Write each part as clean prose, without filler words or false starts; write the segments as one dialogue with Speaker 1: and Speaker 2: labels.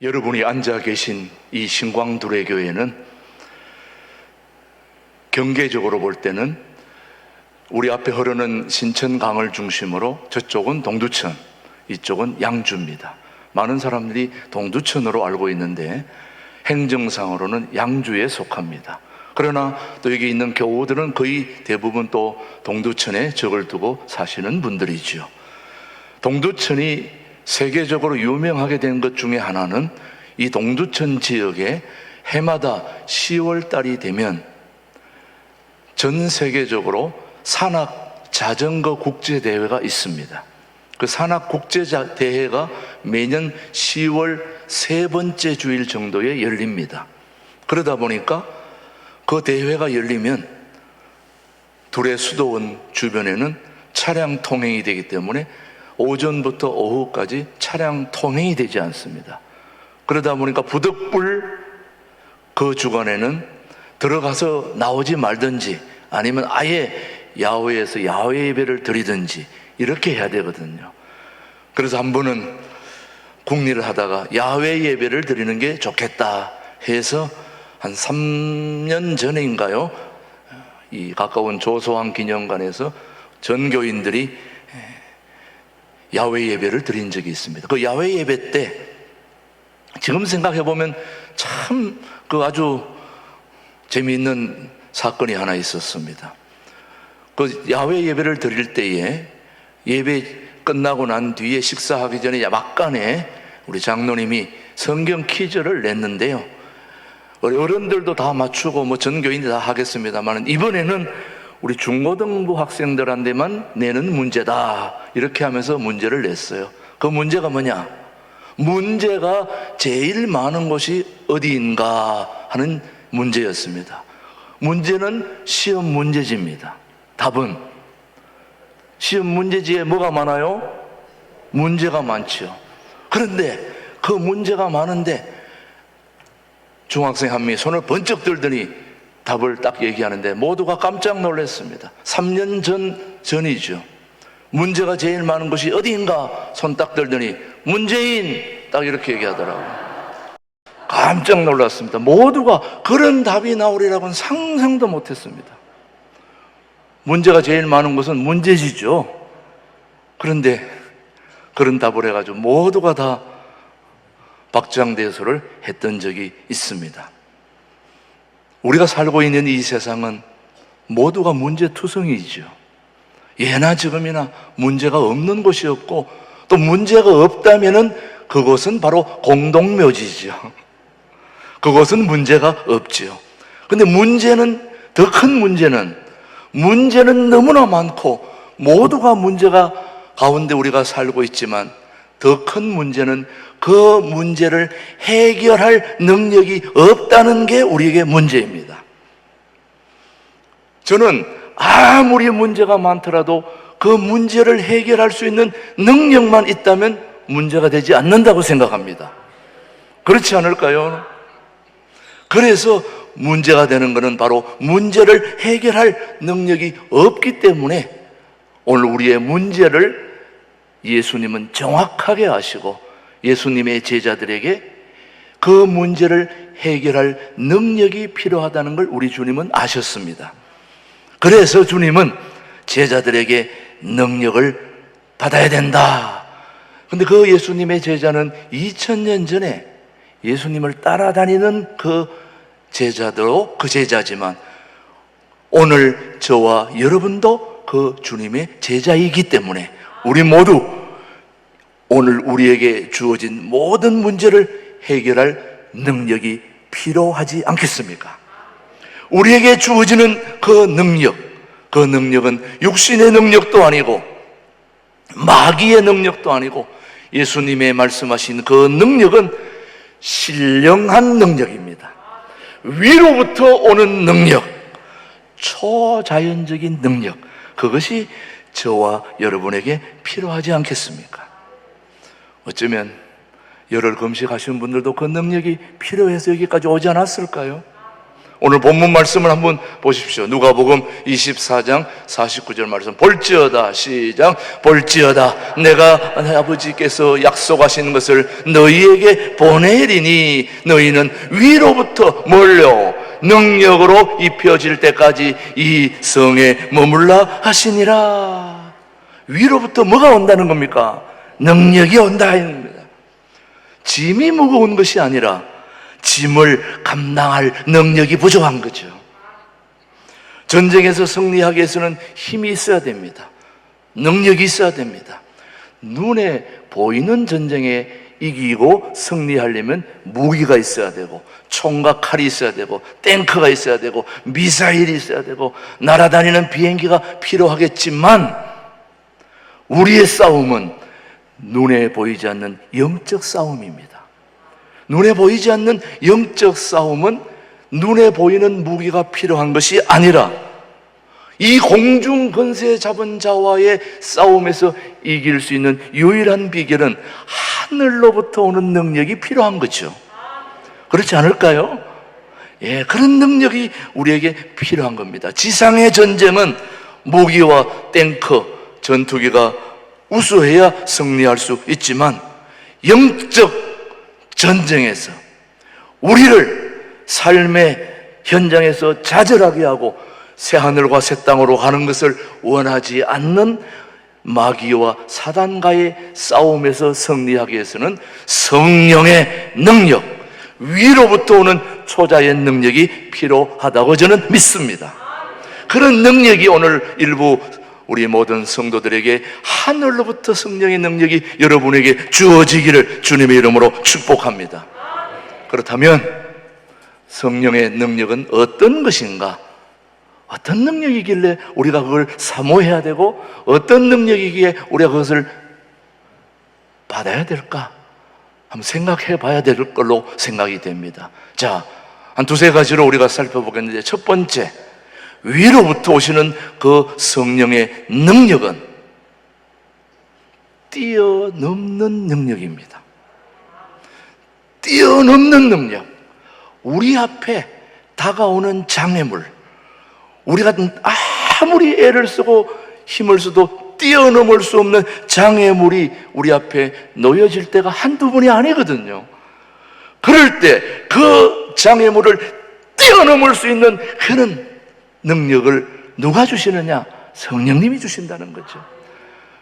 Speaker 1: 여러분이 앉아 계신 이 신광두레교회는 경계적으로 볼 때는 우리 앞에 흐르는 신천강을 중심으로 저쪽은 동두천, 이쪽은 양주입니다. 많은 사람들이 동두천으로 알고 있는데 행정상으로는 양주에 속합니다. 그러나 또 여기 있는 교우들은 거의 대부분 또 동두천에 적을 두고 사시는 분들이죠. 동두천이 세계적으로 유명하게 된 것 중에 하나는 이 동두천 지역에 해마다 10월 달이 되면 전 세계적으로 산악 자전거 국제대회가 있습니다. 그 산악 국제대회가 매년 10월 세 번째 주일 정도에 열립니다. 그러다 보니까 그 대회가 열리면 두레 수도원 주변에는 차량 통행이 되기 때문에 오전부터 오후까지 차량 통행이 되지 않습니다. 그러다 보니까 부득불 그 주간에는 들어가서 나오지 말든지 아니면 아예 야외에서 야외 예배를 드리든지 이렇게 해야 되거든요. 그래서 한 번은 국리를 하다가 야외 예배를 드리는 게 좋겠다 해서 한 3년 전인가요? 이 가까운 조소왕 기념관에서 전교인들이 야외 예배를 드린 적이 있습니다. 그 야외 예배 때 지금 생각해 보면 참 그 아주 재미있는 사건이 하나 있었습니다. 그 야외 예배를 드릴 때에 예배 끝나고 난 뒤에 식사하기 전에 막간에 우리 장로님이 성경 퀴즈를 냈는데요. 어른들도 다 맞추고 뭐 전교인들 다 하겠습니다만 이번에는 우리 중고등부 학생들한테만 내는 문제다 이렇게 하면서 문제를 냈어요. 그 문제가 뭐냐? 문제가 제일 많은 곳이 어디인가 하는 문제였습니다. 문제는 시험 문제지입니다. 답은 시험 문제지에 뭐가 많아요? 문제가 많죠. 그런데 그 문제가 많은데 중학생 한 명이 손을 번쩍 들더니 답을 딱 얘기하는데 모두가 깜짝 놀랐습니다. 3년 전이죠. 문제가 제일 많은 것이 어디인가 손 딱 들더니 문재인 딱 이렇게 얘기하더라고요. 깜짝 놀랐습니다. 모두가 그런 답이 나오리라고는 상상도 못했습니다. 문제가 제일 많은 것은 문제지죠. 그런데 그런 답을 해가지고 모두가 다 박장대소를 했던 적이 있습니다. 우리가 살고 있는 이 세상은 모두가 문제투성이죠. 예나 지금이나 문제가 없는 곳이 없고 또 문제가 없다면은 그것은 바로 공동묘지죠. 그것은 문제가 없죠. 근데 문제는 더 큰 문제는 너무나 많고 모두가 문제가 가운데 우리가 살고 있지만 더 큰 문제는 그 문제를 해결할 능력이 없다는 게 우리에게 문제입니다. 저는 아무리 문제가 많더라도 그 문제를 해결할 수 있는 능력만 있다면 문제가 되지 않는다고 생각합니다. 그렇지 않을까요? 그래서 문제가 되는 것은 바로 문제를 해결할 능력이 없기 때문에 오늘 우리의 문제를 예수님은 정확하게 아시고 예수님의 제자들에게 그 문제를 해결할 능력이 필요하다는 걸 우리 주님은 아셨습니다. 그래서 주님은 제자들에게 능력을 받아야 된다. 근데 그 예수님의 제자는 2000년 전에 예수님을 따라다니는 그 제자도 그 제자지만 오늘 저와 여러분도 그 주님의 제자이기 때문에 우리 모두 오늘 우리에게 주어진 모든 문제를 해결할 능력이 필요하지 않겠습니까? 우리에게 주어지는 그 능력은 육신의 능력도 아니고 마귀의 능력도 아니고 예수님의 말씀하신 그 능력은 신령한 능력입니다. 위로부터 오는 능력, 초자연적인 능력, 그것이 저와 여러분에게 필요하지 않겠습니까? 어쩌면 열흘 금식하시는 분들도 그 능력이 필요해서 여기까지 오지 않았을까요? 오늘 본문 말씀을 한번 보십시오. 누가복음 24장 49절 말씀. 볼지어다, 시작. 볼지어다, 내가 아버지께서 약속하신 것을 너희에게 보내리니 너희는 위로부터 몰려 능력으로 입혀질 때까지 이 성에 머물라 하시니라. 위로부터 뭐가 온다는 겁니까? 능력이 온다 입니다. 짐이 무거운 것이 아니라 짐을 감당할 능력이 부족한 거죠. 전쟁에서 승리하기 위해서는 힘이 있어야 됩니다. 능력이 있어야 됩니다. 눈에 보이는 전쟁에 이기고 승리하려면 무기가 있어야 되고, 총과 칼이 있어야 되고, 탱크가 있어야 되고, 미사일이 있어야 되고, 날아다니는 비행기가 필요하겠지만, 우리의 싸움은 눈에 보이지 않는 영적 싸움입니다. 눈에 보이지 않는 영적 싸움은 눈에 보이는 무기가 필요한 것이 아니라 이 공중 권세 잡은 자와의 싸움에서 이길 수 있는 유일한 비결은 하늘로부터 오는 능력이 필요한 거죠. 그렇지 않을까요? 예, 그런 능력이 우리에게 필요한 겁니다. 지상의 전쟁은 무기와 탱크, 전투기가 우수해야 승리할 수 있지만 영적 전쟁에서 우리를 삶의 현장에서 좌절하게 하고 새하늘과 새 땅으로 가는 것을 원하지 않는 마귀와 사단과의 싸움에서 승리하기 위해서는 성령의 능력, 위로부터 오는 초자의 능력이 필요하다고 저는 믿습니다. 그런 능력이 오늘 일부 우리 모든 성도들에게 하늘로부터 성령의 능력이 여러분에게 주어지기를 주님의 이름으로 축복합니다. 그렇다면 성령의 능력은 어떤 것인가? 어떤 능력이길래 우리가 그걸 사모해야 되고 어떤 능력이기에 우리가 그것을 받아야 될까? 한번 생각해 봐야 될 걸로 생각이 됩니다. 자, 한 두세 가지로 우리가 살펴보겠는데, 첫 번째, 위로부터 오시는 그 성령의 능력은 뛰어넘는 능력입니다. 뛰어넘는 능력. 우리 앞에 다가오는 장애물, 우리가 아무리 애를 쓰고 힘을 써도 뛰어넘을 수 없는 장애물이 우리 앞에 놓여질 때가 한두 번이 아니거든요. 그럴 때 그 장애물을 뛰어넘을 수 있는 그런 능력을 누가 주시느냐? 성령님이 주신다는 거죠.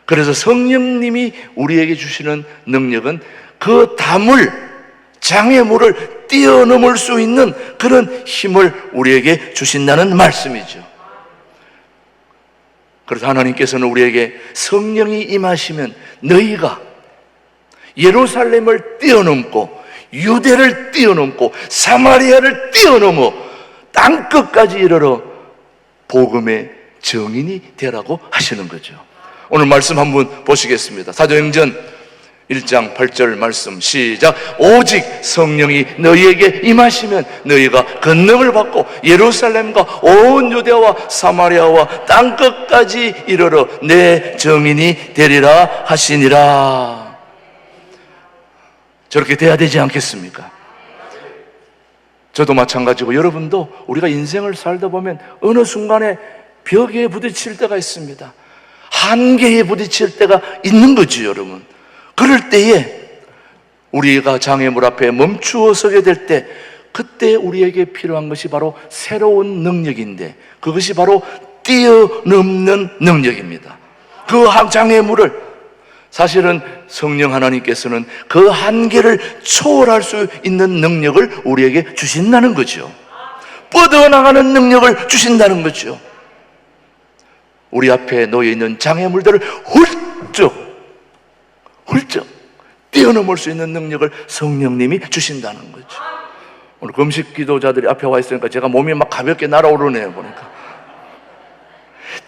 Speaker 1: 그래서 성령님이 우리에게 주시는 능력은 그 담을, 장애물을 뛰어넘을 수 있는 그런 힘을 우리에게 주신다는 말씀이죠. 그래서 하나님께서는 우리에게 성령이 임하시면 너희가 예루살렘을 뛰어넘고 유대를 뛰어넘고 사마리아를 뛰어넘어 땅끝까지 이르러 복음의 증인이 되라고 하시는 거죠. 오늘 말씀 한번 보시겠습니다. 사도행전 1장 8절 말씀 시작. 오직 성령이 너희에게 임하시면 너희가 권능을 받고 예루살렘과 온 유대와 사마리아와 땅끝까지 이르러 내 증인이 되리라 하시니라. 저렇게 돼야 되지 않겠습니까? 저도 마찬가지고 여러분도 우리가 인생을 살다 보면 어느 순간에 벽에 부딪힐 때가 있습니다. 한계에 부딪힐 때가 있는 거죠, 여러분. 그럴 때에 우리가 장애물 앞에 멈추어 서게 될 때, 그때 우리에게 필요한 것이 바로 새로운 능력인데, 그것이 바로 뛰어넘는 능력입니다. 그 장애물을 사실은 성령 하나님께서는 그 한계를 초월할 수 있는 능력을 우리에게 주신다는 거죠. 뻗어나가는 능력을 주신다는 거죠. 우리 앞에 놓여있는 장애물들을 훌쩍 뛰어넘을 수 있는 능력을 성령님이 주신다는 거죠. 오늘 금식 기도자들이 앞에 와 있으니까 제가 몸이 막 가볍게 날아오르네요, 보니까.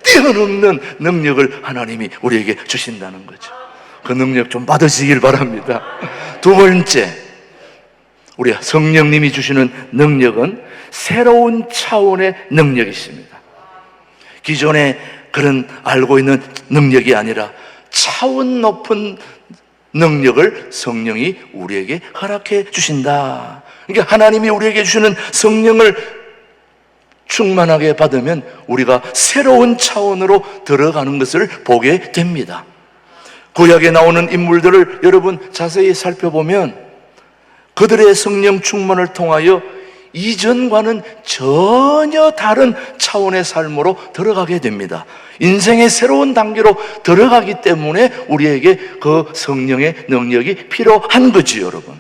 Speaker 1: 뛰어넘는 능력을 하나님이 우리에게 주신다는 거죠. 그 능력 좀 받으시길 바랍니다. 두 번째, 우리 성령님이 주시는 능력은 새로운 차원의 능력이십니다. 기존에 그런 알고 있는 능력이 아니라 차원 높은 능력을 성령이 우리에게 허락해 주신다. 그러니까 하나님이 우리에게 주시는 성령을 충만하게 받으면 우리가 새로운 차원으로 들어가는 것을 보게 됩니다. 구약에 나오는 인물들을 여러분 자세히 살펴보면 그들의 성령 충만을 통하여 이전과는 전혀 다른 차원의 삶으로 들어가게 됩니다. 인생의 새로운 단계로 들어가기 때문에 우리에게 그 성령의 능력이 필요한 거지, 여러분.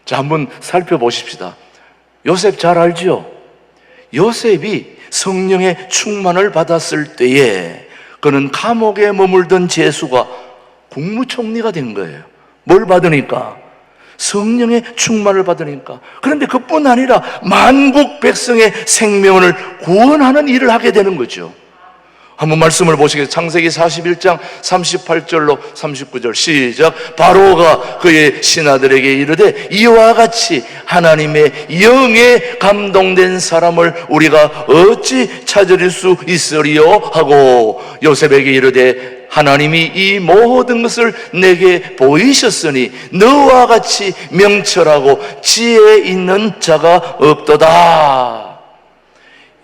Speaker 1: 자, 한번 살펴보십시다. 요셉 잘 알죠? 요셉이 성령의 충만을 받았을 때에 그는 감옥에 머물던 제수가 국무총리가 된 거예요. 뭘 받으니까? 성령의 충만을 받으니까. 그런데 그뿐 아니라 만국 백성의 생명을 구원하는 일을 하게 되는 거죠. 한번 말씀을 보시겠습니다. 창세기 41장 38절로 39절 시작. 바로가 그의 신하들에게 이르되 이와 같이 하나님의 영에 감동된 사람을 우리가 어찌 찾을 수 있으리요 하고 요셉에게 이르되 하나님이 이 모든 것을 내게 보이셨으니 너와 같이 명철하고 지혜 있는 자가 없도다.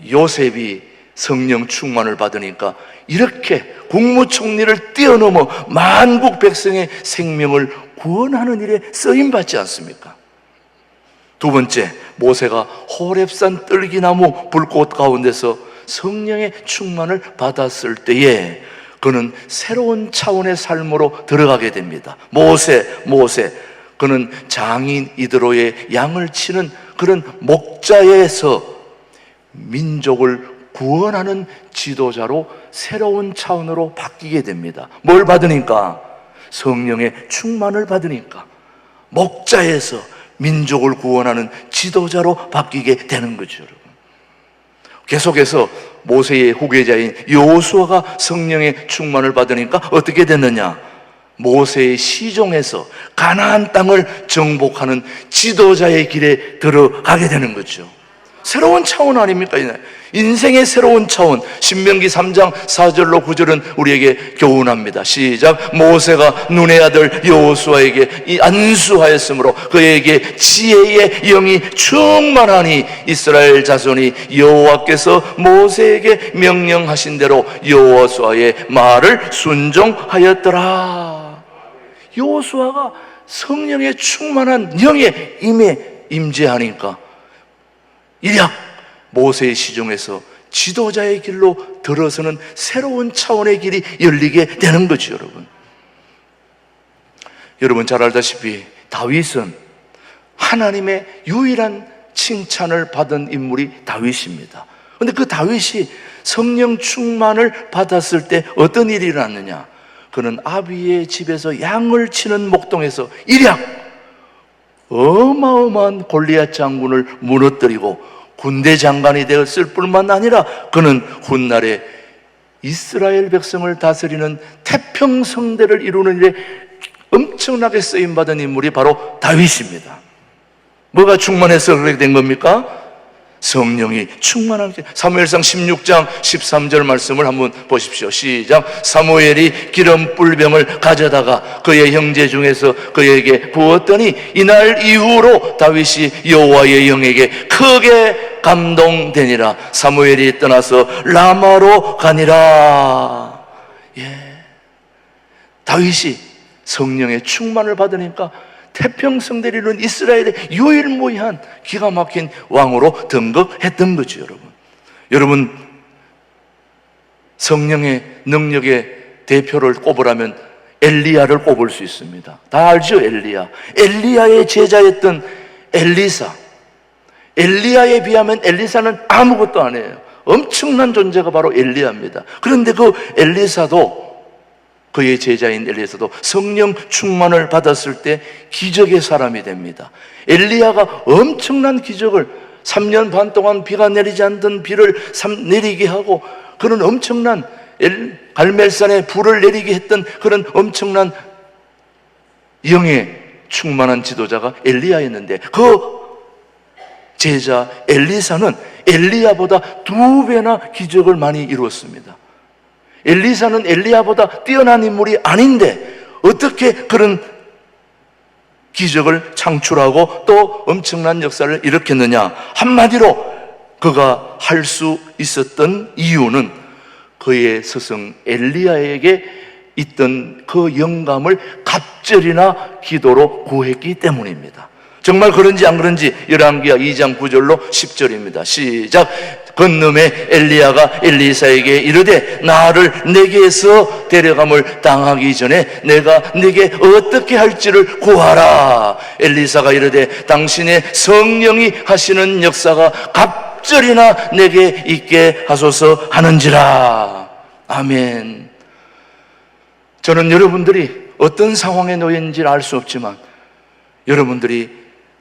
Speaker 1: 요셉이 성령 충만을 받으니까 이렇게 국무총리를 뛰어넘어 만국 백성의 생명을 구원하는 일에 쓰임받지 않습니까? 두 번째, 모세가 호렙산 뜰기나무 불꽃 가운데서 성령의 충만을 받았을 때에 그는 새로운 차원의 삶으로 들어가게 됩니다. 모세 그는 장인 이드로의 양을 치는 그런 목자에서 민족을 구원하는 지도자로 새로운 차원으로 바뀌게 됩니다. 뭘 받으니까? 성령의 충만을 받으니까 목자에서 민족을 구원하는 지도자로 바뀌게 되는 거죠, 여러분. 계속해서 모세의 후계자인 여호수아가 성령의 충만을 받으니까 어떻게 됐느냐? 모세의 시종에서 가나안 땅을 정복하는 지도자의 길에 들어가게 되는 거죠. 새로운 차원 아닙니까? 인생의 새로운 차원. 신명기 3장 4절로 9절은 우리에게 교훈합니다. 시작. 모세가 눈의 아들 여호수아에게 이 안수하였으므로 그에게 지혜의 영이 충만하니 이스라엘 자손이 여호와께서 모세에게 명령하신 대로 여호수아의 말을 순종하였더라. 여호수아가 성령의 충만한 영의 임재하니까 일약 모세의 시종에서 지도자의 길로 들어서는 새로운 차원의 길이 열리게 되는 거죠, 여러분. 여러분 잘 알다시피 다윗은 하나님의 유일한 칭찬을 받은 인물이 다윗입니다. 그런데 그 다윗이 성령 충만을 받았을 때 어떤 일이 일어났느냐? 그는 아비의 집에서 양을 치는 목동에서 일약 어마어마한 골리앗 장군을 무너뜨리고 군대 장관이 되었을 뿐만 아니라 그는 훗날에 이스라엘 백성을 다스리는 태평성대를 이루는 일에 엄청나게 쓰임받은 인물이 바로 다윗입니다. 뭐가 충만해서 그렇게 된 겁니까? 성령이 충만한 게. 사무엘상 16장 13절 말씀을 한번 보십시오. 시작. 사무엘이 기름 뿔병을 가져다가 그의 형제 중에서 그에게 부었더니 이날 이후로 다윗이 여호와의 영에게 크게 감동되니라. 사무엘이 떠나서 라마로 가니라. 다윗이 성령의 충만을 받으니까 태평성대를 이룬 이스라엘의 유일무이한 기가 막힌 왕으로 등극했던 거죠, 여러분. 여러분, 성령의 능력의 대표를 꼽으라면 엘리야를 꼽을 수 있습니다. 다 알죠, 엘리야. 엘리야의 제자였던 엘리사. 엘리야에 비하면 엘리사는 아무것도 아니에요. 엄청난 존재가 바로 엘리야입니다. 그런데 그 엘리사도, 그의 제자인 엘리야도 성령 충만을 받았을 때 기적의 사람이 됩니다. 엘리야가 엄청난 기적을 3년 반 동안 비가 내리지 않던 비를 내리게 하고 그런 엄청난 갈멜산에 불을 내리게 했던 그런 엄청난 영의 충만한 지도자가 엘리야였는데 그 제자 엘리사는 엘리야보다 2배나 기적을 많이 이루었습니다. 엘리사는 엘리야보다 뛰어난 인물이 아닌데 어떻게 그런 기적을 창출하고 또 엄청난 역사를 일으켰느냐? 한마디로 그가 할 수 있었던 이유는 그의 스승 엘리야에게 있던 그 영감을 갑절이나 기도로 구했기 때문입니다. 정말 그런지 안 그런지 열왕기하 2장 9절로 10절입니다. 시작. 건너매 엘리야가 엘리사에게 이르되 나를 내게서 데려감을 당하기 전에 내가 네게 어떻게 할지를 구하라. 엘리사가 이르되 당신의 성령이 하시는 역사가 갑절이나 내게 있게 하소서 하는지라. 아멘. 저는 여러분들이 어떤 상황에 놓였는지를 알 수 없지만 여러분들이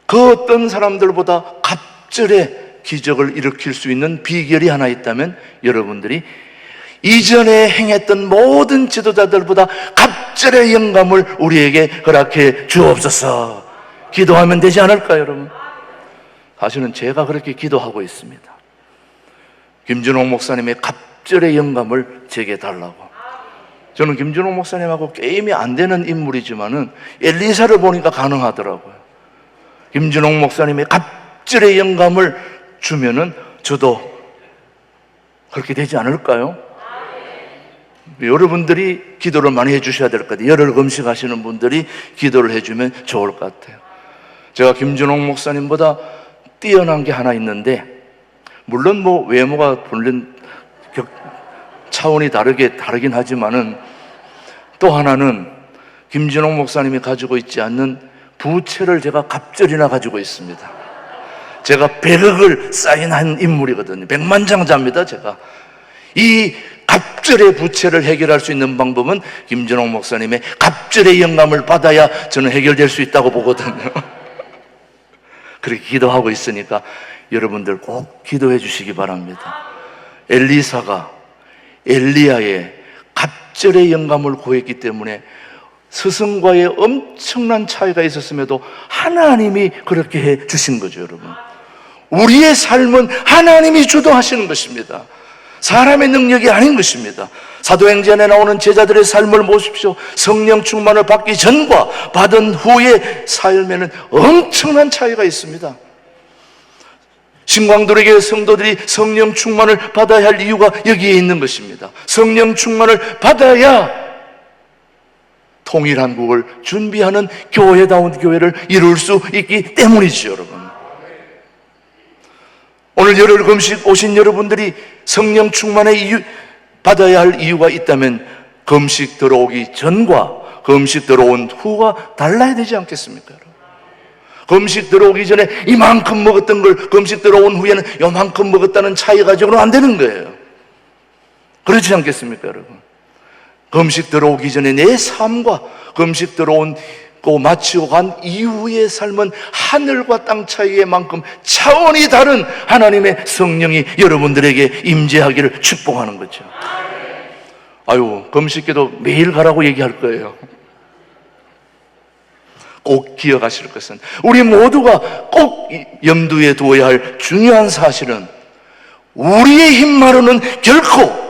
Speaker 1: 그 어떤 사람들보다 갑절의 기적을 일으킬 수 있는 비결이 하나 있다면 여러분들이 이전에 행했던 모든 지도자들보다 갑절의 영감을 우리에게 허락해 주옵소서. 기도하면 되지 않을까요, 여러분? 사실은 제가 그렇게 기도하고 있습니다. 김준옥 목사님의 갑절의 영감을 제게 달라고. 저는 김준옥 목사님하고 게임이 안 되는 인물이지만은 엘리사를 보니까 가능하더라고요. 김준옥 목사님의 갑절의 영감을 주면은 저도 그렇게 되지 않을까요? 여러분들이 기도를 많이 해주셔야 될 것 같아요. 열흘 금식하시는 분들이 기도를 해주면 좋을 것 같아요. 제가 김준옥 목사님보다 뛰어난 게 하나 있는데, 물론 뭐 외모가 물론 차원이 다르긴 하지만은 또 하나는 김준옥 목사님이 가지고 있지 않는 부채를 제가 갑절이나 가지고 있습니다. 제가 100억을 사인한 인물이거든요. 백만장자입니다, 제가. 이 갑절의 부채를 해결할 수 있는 방법은 김준옥 목사님의 갑절의 영감을 받아야 저는 해결될 수 있다고 보거든요. 그렇게 기도하고 있으니까 여러분들 꼭 기도해 주시기 바랍니다. 엘리사가 엘리야의 갑절의 영감을 구했기 때문에 스승과의 엄청난 차이가 있었음에도 하나님이 그렇게 해 주신 거죠, 여러분. 우리의 삶은 하나님이 주도하시는 것입니다. 사람의 능력이 아닌 것입니다. 사도행전에 나오는 제자들의 삶을 보십시오. 성령 충만을 받기 전과 받은 후의 삶에는 엄청난 차이가 있습니다. 신광들에게 성도들이 성령 충만을 받아야 할 이유가 여기에 있는 것입니다. 성령 충만을 받아야 통일한국을 준비하는 교회다운 교회를 이룰 수 있기 때문이죠, 여러분. 오늘 열흘 금식 오신 여러분들이 성령 충만의 이유, 받아야 할 이유가 있다면 금식 들어오기 전과 금식 들어온 후가 달라야 되지 않겠습니까, 여러분? 금식 들어오기 전에 이만큼 먹었던 걸 금식 들어온 후에는 요만큼 먹었다는 차이 가지고는 안 되는 거예요. 그렇지 않겠습니까, 여러분? 금식 들어오기 전에 내 삶과 금식 들어온 고 마치고 간 이후의 삶은 하늘과 땅 차이의 만큼 차원이 다른 하나님의 성령이 여러분들에게 임재하기를 축복하는 거죠. 아유, 금식기도 매일 가라고 얘기할 거예요. 꼭 기억하실 것은 우리 모두가 꼭 염두에 두어야 할 중요한 사실은 우리의 힘만으로는 결코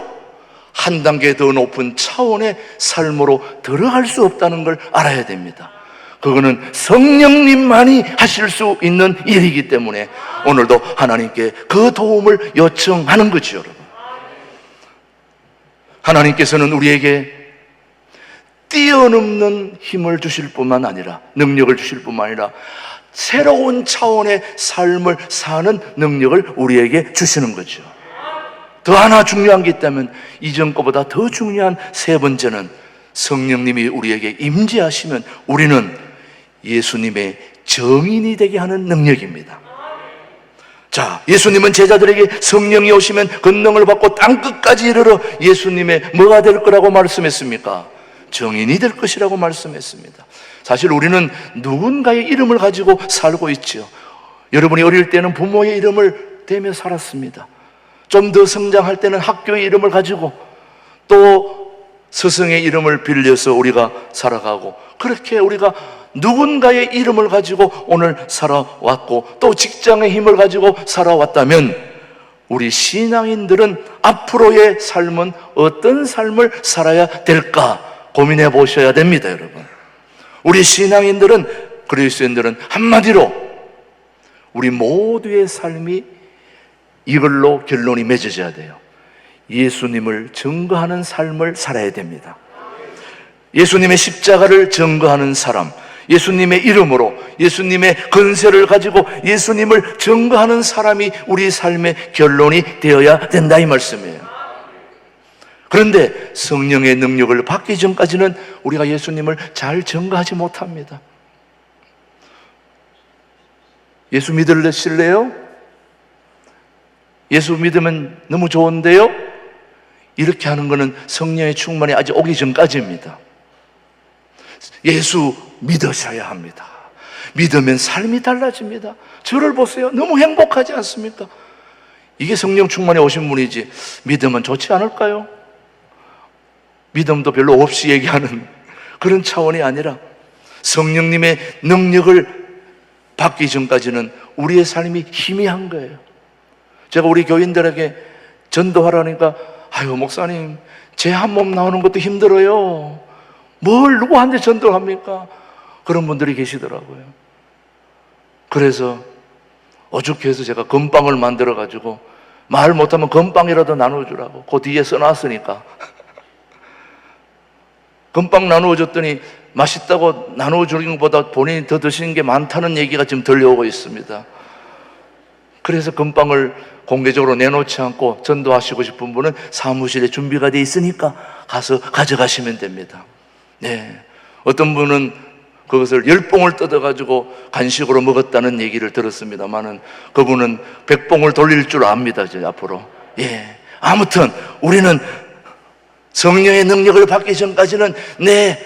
Speaker 1: 한 단계 더 높은 차원의 삶으로 들어갈 수 없다는 걸 알아야 됩니다. 그거는 성령님만이 하실 수 있는 일이기 때문에 오늘도 하나님께 그 도움을 요청하는 거죠, 여러분. 하나님께서는 우리에게 뛰어넘는 힘을 주실 뿐만 아니라 능력을 주실 뿐만 아니라 새로운 차원의 삶을 사는 능력을 우리에게 주시는 거죠. 더 하나 중요한 게 있다면 이전 것보다 더 중요한 세 번째는 성령님이 우리에게 임재하시면 우리는 예수님의 정인이 되게 하는 능력입니다. 자, 예수님은 제자들에게 성령이 오시면 권능을 받고 땅끝까지 이르러 예수님의 뭐가 될 거라고 말씀했습니까? 정인이 될 것이라고 말씀했습니다. 사실 우리는 누군가의 이름을 가지고 살고 있죠. 여러분이 어릴 때는 부모의 이름을 대며 살았습니다. 좀 더 성장할 때는 학교의 이름을 가지고 또 스승의 이름을 빌려서 우리가 살아가고 그렇게 우리가 누군가의 이름을 가지고 오늘 살아왔고 또 직장의 힘을 가지고 살아왔다면 우리 신앙인들은 앞으로의 삶은 어떤 삶을 살아야 될까 고민해 보셔야 됩니다, 여러분. 우리 신앙인들은, 그리스도인들은 한마디로 우리 모두의 삶이 이걸로 결론이 맺어져야 돼요. 예수님을 증거하는 삶을 살아야 됩니다. 예수님의 십자가를 증거하는 사람, 예수님의 이름으로 예수님의 권세를 가지고 예수님을 증거하는 사람이 우리 삶의 결론이 되어야 된다 이 말씀이에요. 그런데 성령의 능력을 받기 전까지는 우리가 예수님을 잘 증거하지 못합니다. 예수 믿으실래요? 예수 믿으면 너무 좋은데요? 이렇게 하는 것은 성령의 충만이 아직 오기 전까지입니다. 예수 믿으셔야 합니다. 믿으면 삶이 달라집니다. 저를 보세요. 너무 행복하지 않습니까? 이게 성령 충만에 오신 분이지 믿으면 좋지 않을까요? 믿음도 별로 없이 얘기하는 그런 차원이 아니라 성령님의 능력을 받기 전까지는 우리의 삶이 희미한 거예요. 제가 우리 교인들에게 전도하라니까 아유 목사님 제 한 몸 나오는 것도 힘들어요. 뭘 누구한테 전도를 합니까? 그런 분들이 계시더라고요. 그래서 어죽해서 제가 건빵을 만들어 가지고 말 못하면 건빵이라도 나눠주라고 그 뒤에 써놨으니까 건빵 나누어줬더니 맛있다고 나누어주는 것보다 본인이 더 드시는 게 많다는 얘기가 지금 들려오고 있습니다. 그래서 건빵을 공개적으로 내놓지 않고 전도하시고 싶은 분은 사무실에 준비가 돼 있으니까 가서 가져가시면 됩니다. 네. 어떤 분은 그것을 10봉을 뜯어가지고 간식으로 먹었다는 얘기를 들었습니다만은 그분은 100봉을 돌릴 줄 압니다, 이제 앞으로. 예. 아무튼 우리는 성령의 능력을 받기 전까지는 내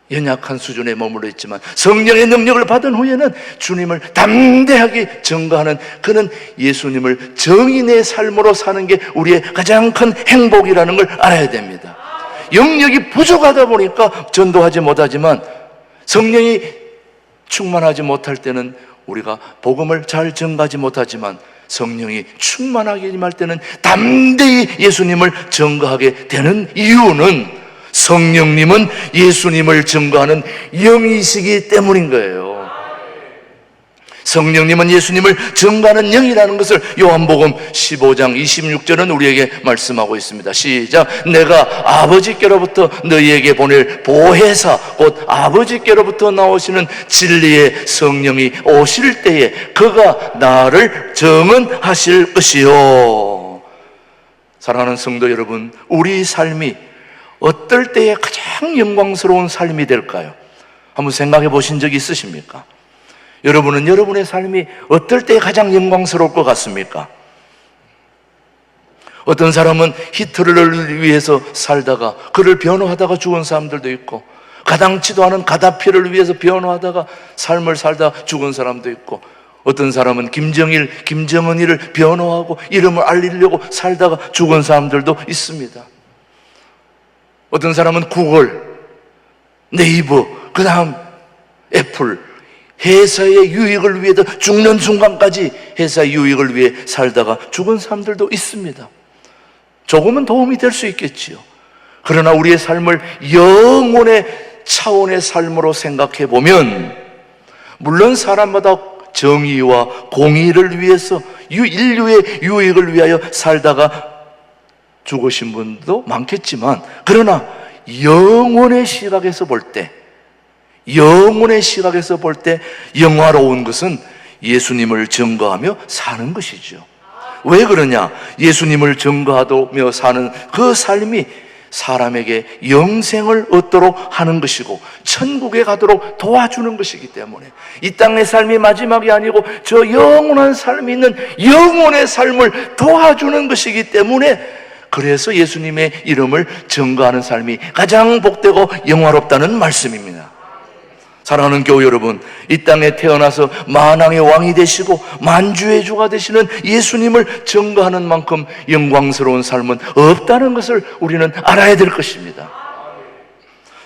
Speaker 1: 연약한 수준에 머물러 있지만 성령의 능력을 받은 후에는 주님을 담대하게 증거하는 그는 예수님을 정인의 삶으로 사는 게 우리의 가장 큰 행복이라는 걸 알아야 됩니다. 영역이 부족하다 보니까 전도하지 못하지만 성령이 충만하지 못할 때는 우리가 복음을 잘 전가하지 못하지만 성령이 충만하게 임할 때는 담대히 예수님을 증거하게 되는 이유는 성령님은 예수님을 증거하는 영이시기 때문인 거예요. 성령님은 예수님을 증거하는 영이라는 것을 요한복음 15장 26절은 우리에게 말씀하고 있습니다. 시작. 내가 아버지께로부터 너희에게 보낼 보혜사 곧 아버지께로부터 나오시는 진리의 성령이 오실 때에 그가 나를 증언하실 것이요. 사랑하는 성도 여러분, 우리 삶이 어떨 때에 가장 영광스러운 삶이 될까요? 한번 생각해 보신 적이 있으십니까? 여러분은 여러분의 삶이 어떨 때에 가장 영광스러울 것 같습니까? 어떤 사람은 히틀러를 위해서 살다가 그를 변호하다가 죽은 사람들도 있고 가당치도 않은 가다피를 위해서 변호하다가 삶을 살다 죽은 사람도 있고 어떤 사람은 김정일, 김정은이를 변호하고 이름을 알리려고 살다가 죽은 사람들도 있습니다. 어떤 사람은 구글, 네이버, 그 다음 애플, 회사의 유익을 위해 죽는 순간까지 회사의 유익을 위해 살다가 죽은 사람들도 있습니다. 조금은 도움이 될 수 있겠지요. 그러나 우리의 삶을 영혼의 차원의 삶으로 생각해 보면 물론 사람마다 정의와 공의를 위해서 인류의 유익을 위하여 살다가 죽으신 분도 많겠지만 그러나 영혼의 시각에서 볼 때 영화로운 것은 예수님을 증거하며 사는 것이죠. 왜 그러냐? 예수님을 증거하며 사는 그 삶이 사람에게 영생을 얻도록 하는 것이고 천국에 가도록 도와주는 것이기 때문에 이 땅의 삶이 마지막이 아니고 저 영원한 삶이 있는 영혼의 삶을 도와주는 것이기 때문에 그래서 예수님의 이름을 증거하는 삶이 가장 복되고 영화롭다는 말씀입니다. 사랑하는 교우 여러분, 이 땅에 태어나서 만왕의 왕이 되시고 만주의 주가 되시는 예수님을 증거하는 만큼 영광스러운 삶은 없다는 것을 우리는 알아야 될 것입니다.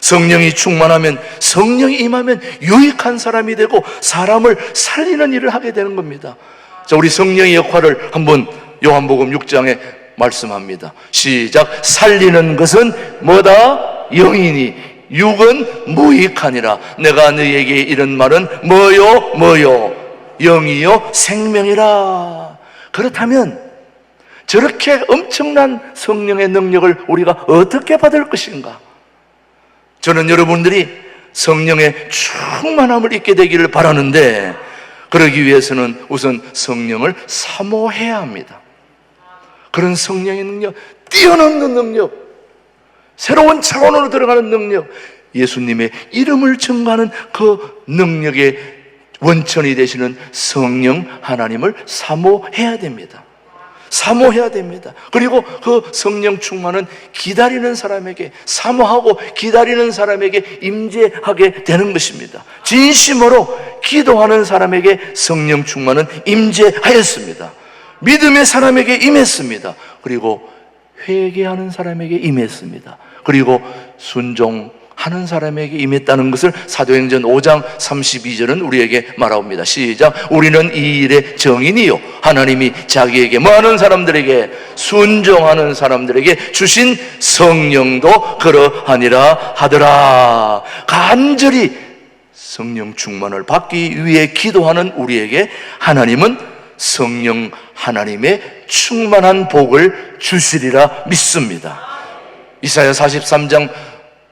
Speaker 1: 성령이 충만하면, 성령이 임하면 유익한 사람이 되고 사람을 살리는 일을 하게 되는 겁니다. 자, 우리 성령의 역할을 한번 요한복음 6장에 말씀합니다. 시작. 살리는 것은 뭐다? 영이니 육은 무익하니라. 내가 너희에게 이런 말은 뭐요? 영이요 생명이라. 그렇다면 저렇게 엄청난 성령의 능력을 우리가 어떻게 받을 것인가? 저는 여러분들이 성령의 충만함을 잊게 되기를 바라는데, 그러기 위해서는 우선 성령을 사모해야 합니다. 그런 성령의 능력, 뛰어넘는 능력, 새로운 차원으로 들어가는 능력, 예수님의 이름을 증거하는 그 능력의 원천이 되시는 성령 하나님을 사모해야 됩니다. 사모해야 됩니다. 그리고 그 성령 충만은 기다리는 사람에게, 사모하고 기다리는 사람에게 임재하게 되는 것입니다. 진심으로 기도하는 사람에게 성령 충만은 임재하였습니다. 믿음의 사람에게 임했습니다. 그리고 회개하는 사람에게 임했습니다. 그리고 순종하는 사람에게 임했다는 것을 사도행전 5장 32절은 우리에게 말합니다. 시작. 우리는 이 일의 정인이요, 하나님이 자기에게 뭐하는 사람들에게, 순종하는 사람들에게 주신 성령도 그러하니라 하더라. 간절히 성령 충만을 받기 위해 기도하는 우리에게 하나님은 성령 하나님의 충만한 복을 주시리라 믿습니다. 이사야 43장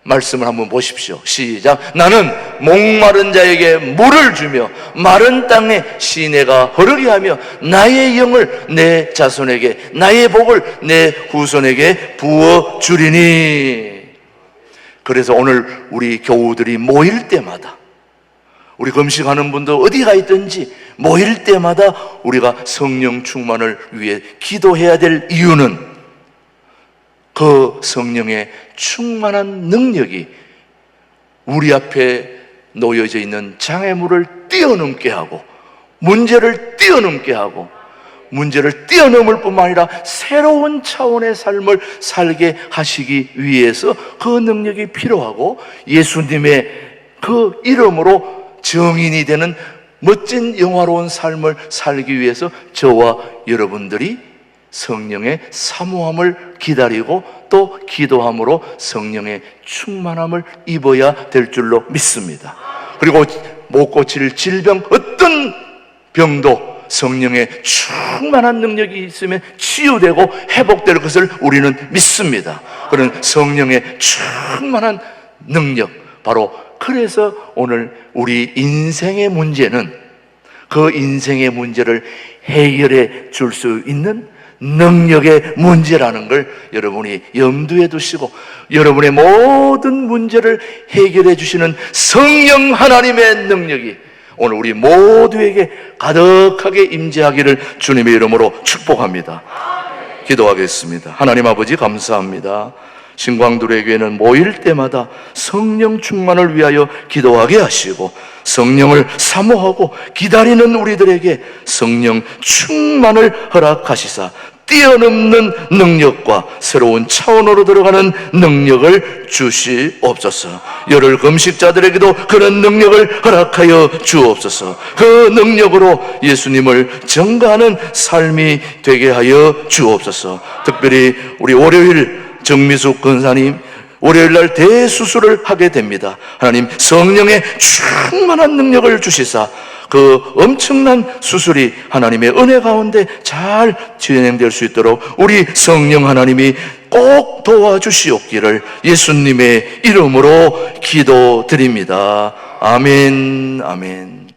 Speaker 1: 말씀을 한번 보십시오. 시작. 나는 목마른 자에게 물을 주며 마른 땅에 시내가 흐르게 하며 나의 영을 내 자손에게, 나의 복을 내 후손에게 부어 주리니. 그래서 오늘 우리 교우들이 모일 때마다, 우리 금식하는 분도 어디가 있든지 모일 때마다 우리가 성령 충만을 위해 기도해야 될 이유는 그 성령의 충만한 능력이 우리 앞에 놓여져 있는 장애물을 뛰어넘게 하고, 문제를 뛰어넘게 하고, 문제를 뛰어넘을 뿐만 아니라 새로운 차원의 삶을 살게 하시기 위해서 그 능력이 필요하고, 예수님의 그 이름으로 정인이 되는 멋진 영화로운 삶을 살기 위해서 저와 여러분들이 성령의 사모함을 기다리고 또 기도함으로 성령의 충만함을 입어야 될 줄로 믿습니다. 그리고 못 고칠 질병, 어떤 병도 성령의 충만한 능력이 있으면 치유되고 회복될 것을 우리는 믿습니다. 그런 성령의 충만한 능력, 바로 그래서 오늘 우리 인생의 문제는 그 인생의 문제를 해결해 줄 수 있는 능력의 문제라는 걸 여러분이 염두에 두시고, 여러분의 모든 문제를 해결해 주시는 성령 하나님의 능력이 오늘 우리 모두에게 가득하게 임재하기를 주님의 이름으로 축복합니다. 기도하겠습니다. 하나님 아버지, 감사합니다. 신광두레교회는 모일 때마다 성령 충만을 위하여 기도하게 하시고, 성령을 사모하고 기다리는 우리들에게 성령 충만을 허락하시사 뛰어넘는 능력과 새로운 차원으로 들어가는 능력을 주시옵소서. 열흘 금식자들에게도 그런 능력을 허락하여 주옵소서. 그 능력으로 예수님을 전가하는 삶이 되게 하여 주옵소서. 특별히 우리 월요일 정미숙 권사님, 월요일날 대수술을 하게 됩니다. 하나님, 성령의 충만한 능력을 주시사 그 엄청난 수술이 하나님의 은혜 가운데 잘 진행될 수 있도록 우리 성령 하나님이 꼭 도와주시옵기를 예수님의 이름으로 기도드립니다. 아멘, 아멘.